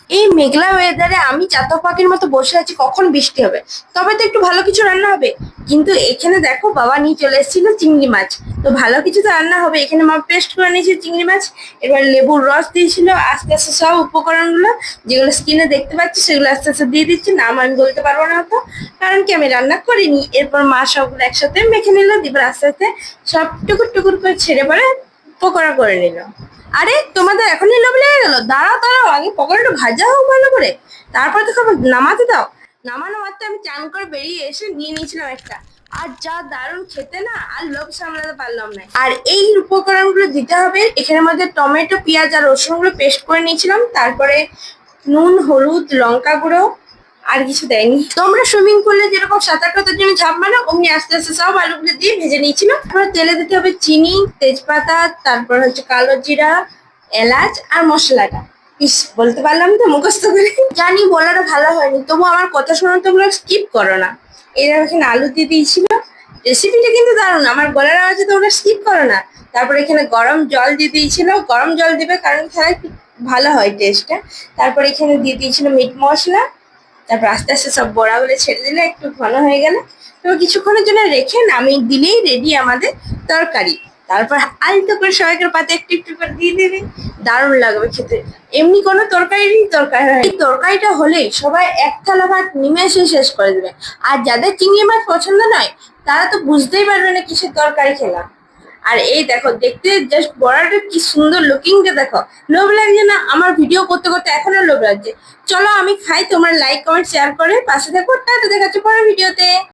এই মেঘলা ওয়েদারে আমি চাতক পাখির মতো বসে আছি কখন বৃষ্টি হবে, তবে তো একটু ভালো কিছু রান্না হবে। কিন্তু এখানে দেখো বাবা নিয়ে চলে এসেছিল চিংড়ি মাছ। তো ভালো কিছু তো রান্না হবে। এখানে মা পেস্ট করে নিয়েছে চিংড়ি মাছ, এবার লেবুর রস দিয়েছিল। আস্তে আস্তে সব উপকরণগুলো যেগুলো স্ক্রিনে দেখতে পাচ্ছি সেগুলো আস্তে আস্তে দিয়ে দিচ্ছি। নাম আমি বলতে পারবো না তো, কারণ কি আমি রান্না করিনি। এরপর মা সবগুলো একসাথে মেখে নিল, এবার আস্তে আস্তে সব টুকুর টুকুর করে ছেড়ে পরে পকোড়া করে নিল। আরে তোমাদের এখনই লোভ লেগে গেল? দাঁড়াও দাঁড়াও, আগে পকোড়াটা ভাজা হোক ভালো করে, তারপর তো খাবার নামাতে দাও। নামানো মাত্র আমি চান করে বেরিয়ে এসে নিয়ে নিয়েছিলাম একটা। আর যা দারুণ খেতে না, আর লোভ সামলাতে পারলাম না। আর এই উপকরণগুলো দিতে হবে এখানের মধ্যে: টমেটো, পেঁয়াজ আর রসুন গুলো পেস্ট করে নিয়েছিলাম, তারপরে নুন, হলুদ, লঙ্কা গুঁড়ো, আর কিছু দেয়নি। তোমরা সুইমিং পুলে যেরকম সাঁতার কাটার জন্য ঝাঁপ মারো, অমনি আস্তে আস্তে সব আলুগুলো দিয়ে ভেজে নিয়েছিল। তারপর তেলে দিতে হবে চিনি, তেজপাতা, তারপর হচ্ছে কালো জিরা, এলাচ আর মশলাটা। ইস, বলতে পারলাম তো মুখস্থ করে। জানি বলাটা ভালো হয়নি, তবু আমার কথা শোনা তোমরা স্কিপ করো না। এরা এখানে আলু দিয়ে দিয়েছিল। রেসিপিটা কিন্তু দারুণ, আমার গলার আওয়াজে তোমরা স্কিপ করো না। তারপর এখানে গরম জল দিয়ে দিয়েছিল। গরম জল দিবে কারণ তাহলে ভালো হয় টেস্টটা। তারপর এখানে দিয়ে দিয়েছিল মিট মশলা। তারপর আস্তে আস্তে সব বড়াগুলো ছেড়ে দিলে একটু ঘন হয়ে গেলে, তারপর কিছুক্ষণের জন্য রেখে নামিয়ে দিলেই রেডি আমাদের তরকারি। তারপর আলতো করে সবাইকার পাতে একটু একটু করে দিয়ে দিবি, দারুণ লাগবে খেতে। এমনি কোনো তরকারিরই দরকার হয় না। এই তরকারিটা হলেই সবাই এক থালা ভাত নিমেষে শেষ করে দেবে। আর যাদের চিংড়ি মাছ পছন্দ নয়, তারা তো বুঝতেই পারবে না কিসের তরকারি খেলাম। আর এই দেখো, দেখতে জাস্ট বড়াটা কি সুন্দর লুকিংটা দেখো। লোভ লাগছে না? আমার ভিডিও করতে করতে এখনো লোভ লাগছে। চলো আমি খাই, তোমরা লাইক কমেন্ট শেয়ার করে পাশে থাকো। টাটা, দেখা হচ্ছে পরের ভিডিওতে।